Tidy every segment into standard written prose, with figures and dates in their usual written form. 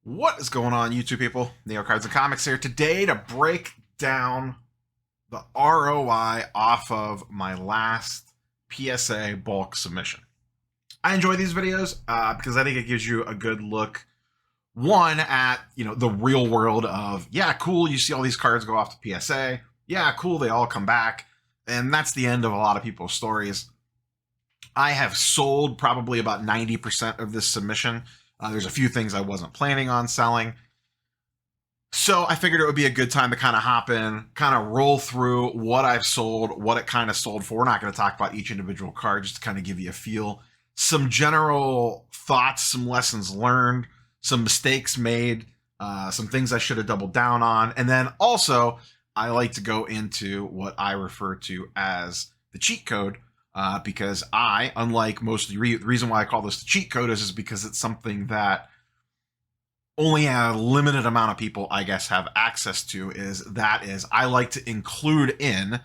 What is going on, YouTube people? Neo Cards and Comics here today to break down the ROI off of my last PSA bulk submission. I enjoy these videos because I think it gives you a good look, one, at the real world of, yeah, cool, you see all these cards go off to PSA. Yeah, cool, they all come back. And that's the end of a lot of people's stories. I have sold probably about 90% of this submission. There's a few things I wasn't planning on selling. So I figured it would be a good time to kind of hop in, kind of roll through what I've sold, what it kind of sold for. We're not going to talk about each individual card, just to kind of give you a feel. Some general thoughts, some lessons learned, some mistakes made, some things I should have doubled down on. And then also, I like to go into what I refer to as the cheat code, because unlike most of the reason why I call this the cheat code is because it's something that only a limited amount of people, I guess, have access to. I like to include in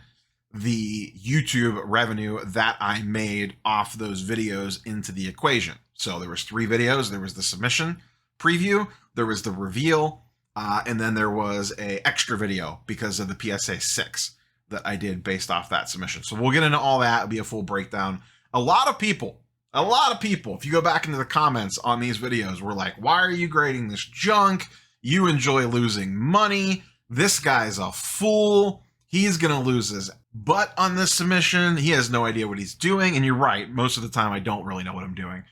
the YouTube revenue that I made off those videos into the equation. So there was 3 videos. There was the submission preview, there was the reveal, and then there was a extra video because of the PSA 6 that I did based off that submission. So we'll get into all that. It'll be a full breakdown. A lot of people, if you go back into the comments on these videos, were like, why are you grading this junk? You enjoy losing money. This guy's a fool. He's going to lose his butt on this submission. He has no idea what he's doing. And you're right. Most of the time, I don't really know what I'm doing.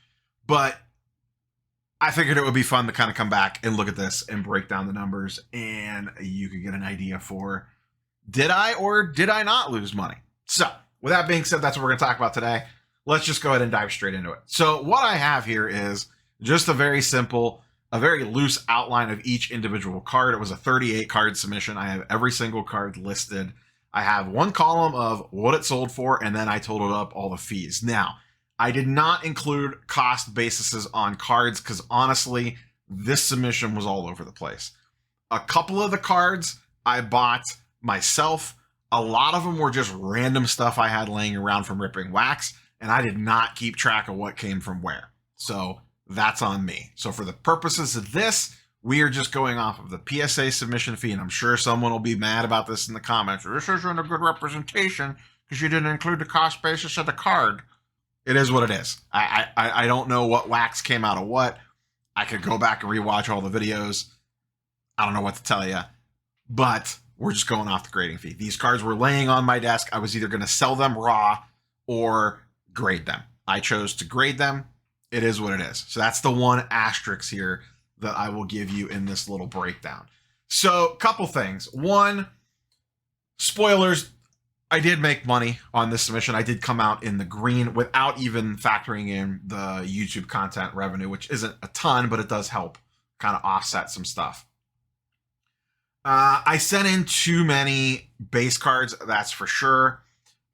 But I figured it would be fun to kind of come back and look at this and break down the numbers. And you could get an idea for, did I or did I not lose money? So with that being said, that's what we're going to talk about today. Let's just go ahead and dive straight into it. So what I have here is just a very simple, a very loose outline of each individual card. It was a 38 card submission. I have every single card listed. I have one column of what it sold for, and then I totaled up all the fees. Now, I did not include cost bases on cards because honestly, this submission was all over the place. A couple of the cards I bought myself. A lot of them were just random stuff I had laying around from ripping wax, and I did not keep track of what came from where. So that's on me. So for the purposes of this, we are just going off of the PSA submission fee, and I'm sure someone will be mad about this in the comments. This isn't a good representation because you didn't include the cost basis of the card. It is what it is. I don't know what wax came out of what. I could go back and rewatch all the videos. I don't know what to tell you, but we're just going off the grading fee. These cards were laying on my desk. I was either going to sell them raw or grade them. I chose to grade them. It is what it is. So that's the one asterisk here that I will give you in this little breakdown. So couple things. One, spoilers, I did make money on this submission. I did come out in the green without even factoring in the YouTube content revenue, which isn't a ton, but it does help kind of offset some stuff. I sent in too many base cards, that's for sure.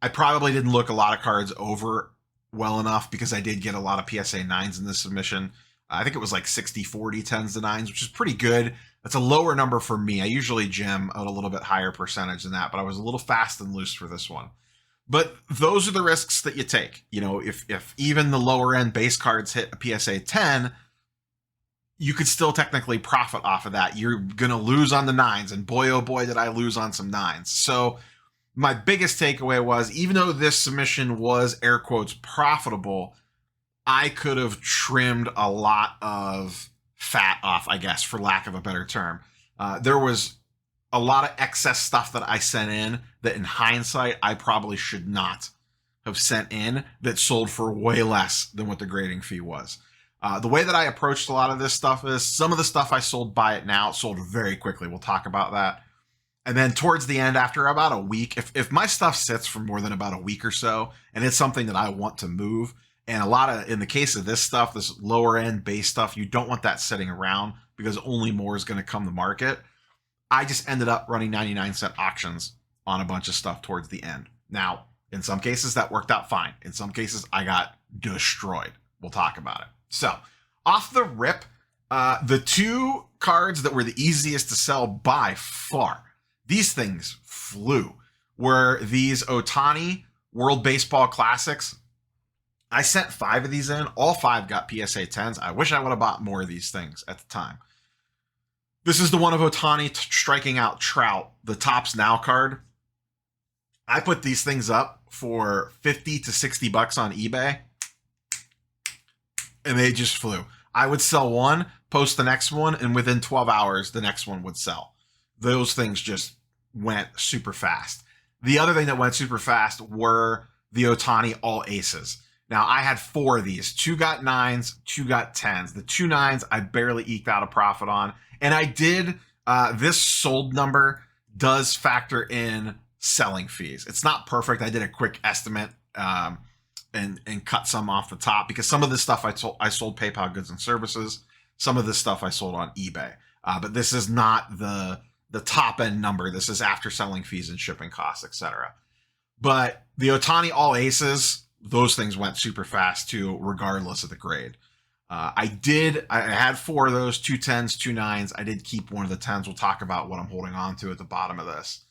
I probably didn't look a lot of cards over well enough because I did get a lot of PSA 9s in this submission. I think it was like 60-40 10s to 9s, which is pretty good. That's a lower number for me. I usually gem at a little bit higher percentage than that, but I was a little fast and loose for this one. But those are the risks that you take. If even the lower end base cards hit a PSA 10, you could still technically profit off of that. You're going to lose on the 9s, and boy, oh boy, did I lose on some 9s. So my biggest takeaway was, even though this submission was air quotes profitable, I could have trimmed a lot of fat off, I guess, for lack of a better term. There was a lot of excess stuff that I sent in that in hindsight, I probably should not have sent in, that sold for way less than what the grading fee was. The way that I approached a lot of this stuff is some of the stuff I sold buy it now, it sold very quickly. We'll talk about that. And then towards the end, after about a week, if my stuff sits for more than about a week or so, and it's something that I want to move, and in the case of this stuff, this lower end base stuff, you don't want that sitting around because only more is going to come to market. I just ended up running 99-cent auctions on a bunch of stuff towards the end. Now, in some cases, that worked out fine. In some cases, I got destroyed. We'll talk about it. So, off the rip, the 2 cards that were the easiest to sell by far, these things flew, were these Ohtani World Baseball Classics. I sent 5 of these in. All 5 got PSA 10s. I wish I would have bought more of these things at the time. This is the one of Ohtani striking out Trout, the Tops Now card. I put these things up for 50 to 60 bucks on eBay, and they just flew. I would sell one, post the next one, and within 12 hours, the next one would sell. Those things just went super fast. The other thing that went super fast were the Ohtani All Aces. Now, I had 4 of these. 2 got 9s, 2 got 10s. The 2 9s, I barely eked out a profit on. And I did, this sold number does factor in selling fees. It's not perfect. I did a quick estimate and cut some off the top, because some of this stuff I sold PayPal goods and services. Some of this stuff I sold on eBay. But this is not the top end number. This is after selling fees and shipping costs, etc. But the Ohtani All Aces, those things went super fast too, regardless of the grade. I had 4 of those, 2 10s, 2 9s. I did keep one of the 10s. We'll talk about what I'm holding on to at the bottom of this.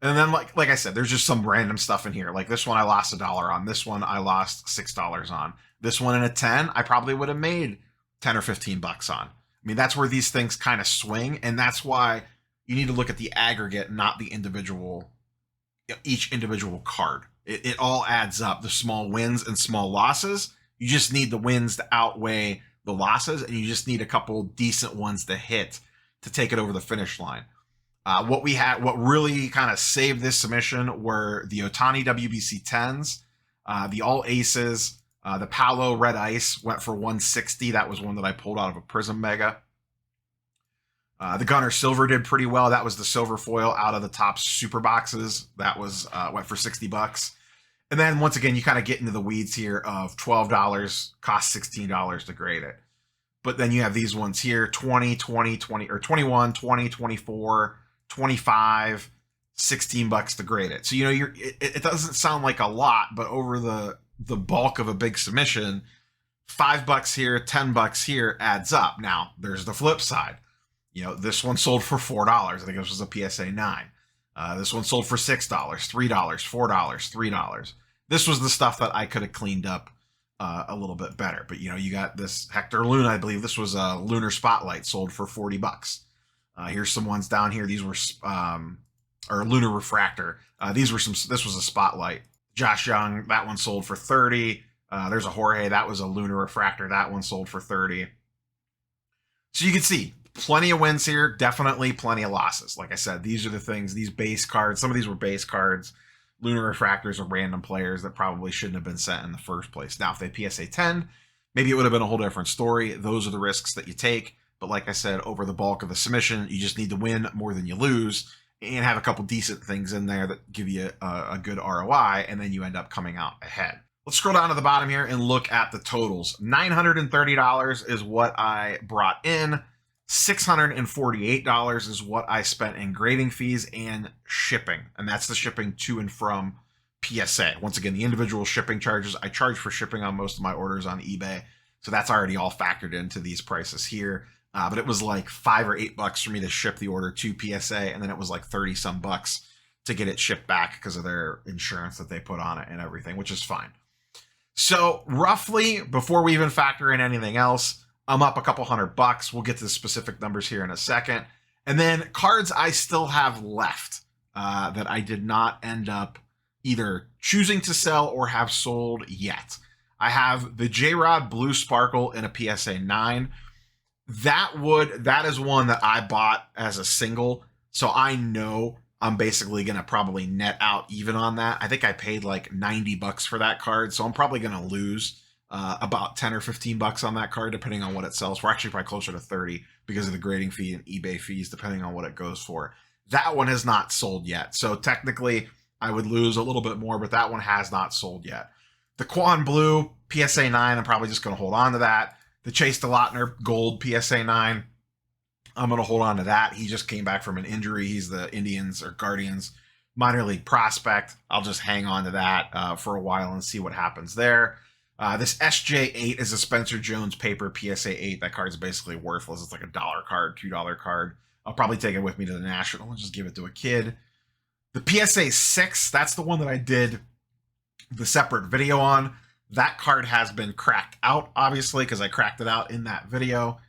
And then, like I said, there's just some random stuff in here. Like this one, I lost $1 on. This one, I lost $6 on. This one in a 10, I probably would have made 10 or 15 bucks on. I mean, that's where these things kind of swing, and that's why you need to look at the aggregate, not the each individual card. It all adds up, the small wins and small losses. You just need the wins to outweigh the losses, and you just need a couple decent ones to hit to take it over the finish line. What really kind of saved this submission were the Ohtani WBC 10s, the All Aces, the Paolo Red Ice went for 160. That was one that I pulled out of a Prism Mega. The Gunner Silver did pretty well. That was the silver foil out of the top super boxes. That was went for 60 bucks. And then once again, you kind of get into the weeds here of $12, cost $16 to grade it. But then you have these ones here, 20, 20, 20, or 21, 20, 24, 25, 16 bucks to grade it. So, you know, it doesn't sound like a lot, but over the bulk of a big submission, $5 here, $10 here adds up. Now, there's the flip side. You know, this one sold for $4. I think this was a PSA 9. This one sold for $6, $3, $4, $3. This was the stuff that I could have cleaned up a little bit better. But, you know, you got this Hector Luna, I believe this was a Lunar Spotlight, sold for $40. Here's some ones down here. These were, or Lunar Refractor. This was a Spotlight. Josh Young, that one sold for $30. There's a Jorge, that was a Lunar Refractor. That one sold for $30. So you can see, plenty of wins here, definitely plenty of losses. Like I said, these are the things, these base cards, some of these were base cards. Lunar Refractors are random players that probably shouldn't have been sent in the first place. Now, if they PSA 10, maybe it would have been a whole different story. Those are the risks that you take. But like I said, over the bulk of the submission, you just need to win more than you lose and have a couple decent things in there that give you a good ROI, and then you end up coming out ahead. Let's scroll down to the bottom here and look at the totals. $930 is what I brought in. $648 is what I spent in grading fees and shipping. And that's the shipping to and from PSA. Once again, the individual shipping charges, I charge for shipping on most of my orders on eBay. So that's already all factored into these prices here. But it was like $5 or $8 for me to ship the order to PSA. And then it was like 30 some bucks to get it shipped back because of their insurance that they put on it and everything, which is fine. So roughly, before we even factor in anything else, I'm up a couple $100. We'll get to the specific numbers here in a second. And then cards I still have left that I did not end up either choosing to sell or have sold yet. I have the J-Rod Blue Sparkle in a PSA 9. That is one that I bought as a single. So I know I'm basically going to probably net out even on that. I think I paid like $90 for that card. So I'm probably going to lose about 10 or 15 bucks on that card, depending on what it sells for. Actually, probably closer to 30 because of the grading fee and eBay fees, depending on what it goes for. That one has not sold yet. So technically, I would lose a little bit more, but that one has not sold yet. The Quan Blue PSA 9, I'm probably just going to hold on to that. The Chase DeLautner Gold PSA 9, I'm going to hold on to that. He just came back from an injury. He's the Indians or Guardians minor league prospect. I'll just hang on to that for a while and see what happens there. This SJ8 is a Spencer Jones paper PSA 8. That card's basically worthless. It's like a $1 card, $2 card. I'll probably take it with me to the National and just give it to a kid. The PSA 6, that's the one that I did the separate video on. That card has been cracked out, obviously, because I cracked it out in that video.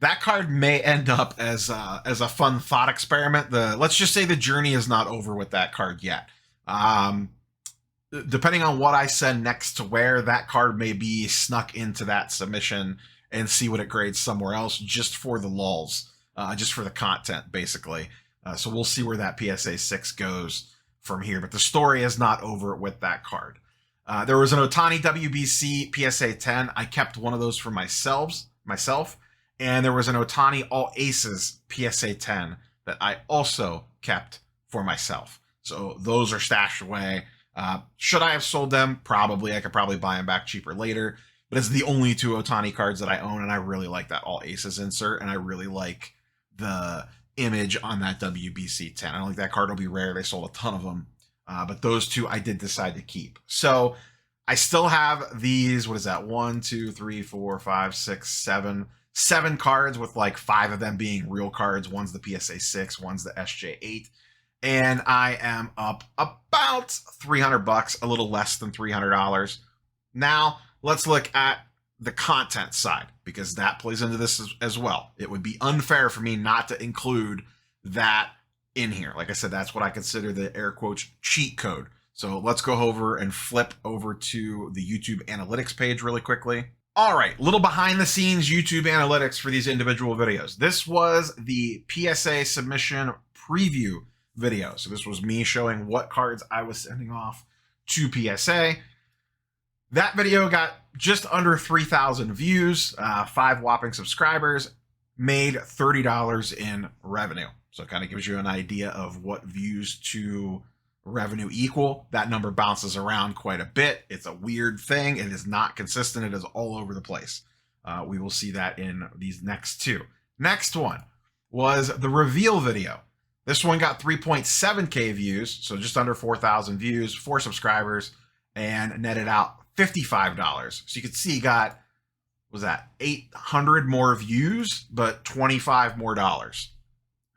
that card may end up as a fun thought experiment. Let's just say the journey is not over with that card yet. Depending on what I send next to where, that card may be snuck into that submission and see what it grades somewhere else just for the lulz, just for the content, basically. So we'll see where that PSA 6 goes from here. But the story is not over with that card. There was an Otani WBC PSA 10. I kept one of those for myself. And there was an Otani All Aces PSA 10 that I also kept for myself. So those are stashed away. Should I have sold them? Probably. I could probably buy them back cheaper later. But it's the only two Otani cards that I own, and I really like that All Aces insert, and I really like the image on that WBC 10. I don't think that card will be rare. They sold a ton of them. But those two I did decide to keep. So I still have these, what is that? 1, 2, 3, 4, 5, 6, 7. 7 cards with like 5 of them being real cards. One's the PSA 6, one's the SJ 8. And I am up about $300, a little less than $300. Now, let's look at the content side, because that plays into this as well. It would be unfair for me not to include that in here. Like I said, that's what I consider the air quotes cheat code. So let's go over and flip over to the YouTube analytics page really quickly. All right, little behind the scenes YouTube analytics for these individual videos. This was the PSA submission preview video. So this was me showing what cards I was sending off to PSA. That video got just under 3,000 views, 5 whopping subscribers, made $30 in revenue. So it kind of gives you an idea of what views to revenue equal. That number bounces around quite a bit. It's a weird thing. It is not consistent. It is all over the place. We will see that in these next two. Next one was the reveal video. This one got 3.7K views, so just under 4,000 views, 4 subscribers, and netted out $55. So you can see got, was that 800 more views, but 25 more dollars.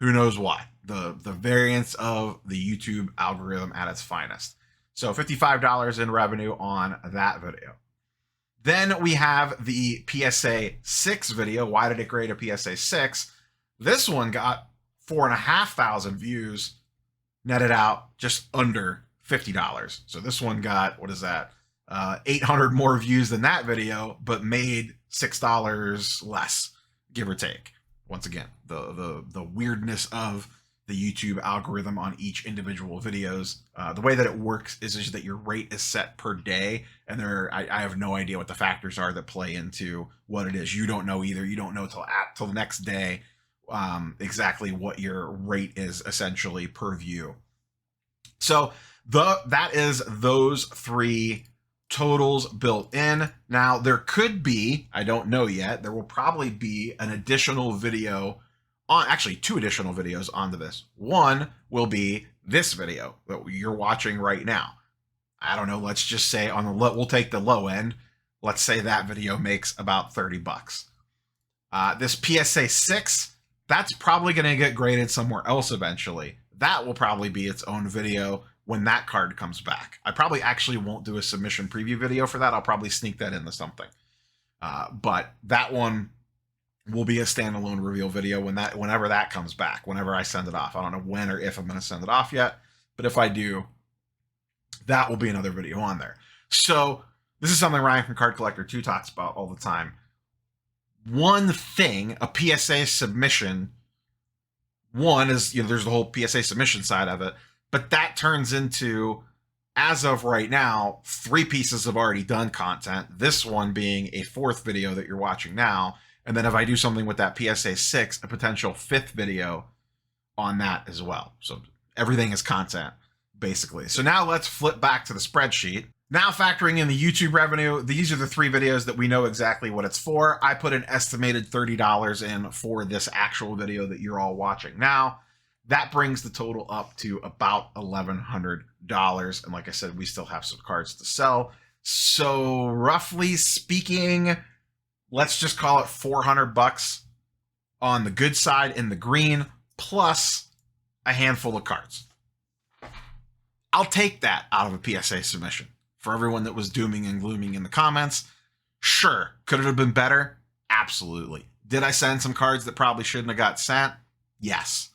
Who knows why? The variance of the YouTube algorithm at its finest. So $55 in revenue on that video. Then we have the PSA 6 video. Why did it grade a PSA 6? This one got 4,500 views, netted out just under $50. So this one got, what is that? 800 more views than that video, but made $6 less, give or take. Once again, the weirdness of the YouTube algorithm on each individual videos. The way that it works is just that your rate is set per day, and I have no idea what the factors are that play into what it is. You don't know either. You don't know till the next day exactly what your rate is essentially per view. So that is those 3 totals built in. Now there could be, I don't know yet, there will probably be an additional video on, actually 2 additional videos onto this. One will be this video that you're watching right now. I don't know, let's just say on the low, we'll take the low end. Let's say that video makes about $30. This PSA 6, that's probably going to get graded somewhere else eventually. That will probably be its own video when that card comes back. I probably actually won't do a submission preview video for that. I'll probably sneak that into something. But that one will be a standalone reveal video whenever that comes back, whenever I send it off. I don't know when or if I'm going to send it off yet, but if I do, that will be another video on there. So this is something Ryan from Card Collector 2 talks about all the time. One thing, a PSA submission, one is, there's the whole PSA submission side of it, but that turns into, as of right now, 3 pieces of already done content. This one being a 4th video that you're watching now. And then if I do something with that PSA 6, a potential 5th video on that as well. So everything is content, basically. So now let's flip back to the spreadsheet. Now factoring in the YouTube revenue, these are the 3 videos that we know exactly what it's for. I put an estimated $30 in for this actual video that you're all watching now. That brings the total up to about $1,100. And like I said, we still have some cards to sell. So roughly speaking, let's just call it $400 on the good side in the green, plus a handful of cards. I'll take that out of a PSA submission. For everyone that was dooming and glooming in the comments, sure, could it have been better? Absolutely. Did I send some cards that probably shouldn't have got sent? Yes.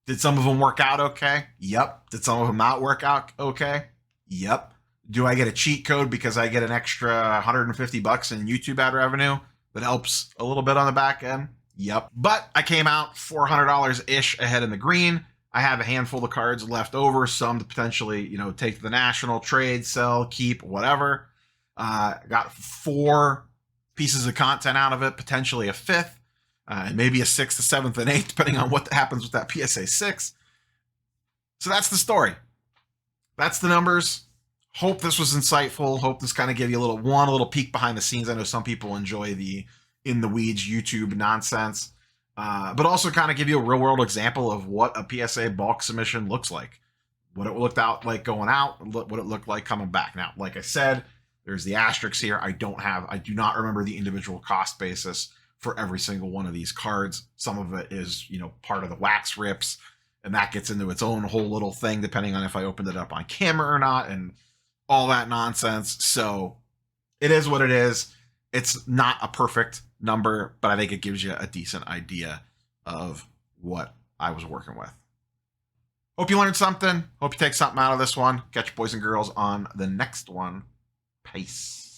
Did some of them work out okay? Yep. Did some of them not work out okay? Yep. Do I get a cheat code because I get an extra $150 in YouTube ad revenue that helps a little bit on the back end? Yep. But I came out $400-ish ahead in the green. I have a handful of cards left over, some to potentially, take to the national, trade, sell, keep, whatever. Got 4 pieces of content out of it, potentially a 5th. Maybe a 6th, a 7th, and 8th, depending on what happens with that PSA 6. So that's the story. That's the numbers. Hope this was insightful. Hope this kind of gave you a little peek behind the scenes. I know some people enjoy the in the weeds YouTube nonsense, but also kind of give you a real world example of what a PSA bulk submission looks like, what it looked out like going out, what it looked like coming back. Now, like I said, there's the asterisks here. I do not remember the individual cost basis for every single one of these cards. Some of it is, part of the wax rips, and that gets into its own whole little thing, depending on if I opened it up on camera or not, and all that nonsense. So it is what it is. It's not a perfect number, but I think it gives you a decent idea of what I was working with. Hope you learned something. Hope you take something out of this one. Catch you boys and girls on the next one. Peace.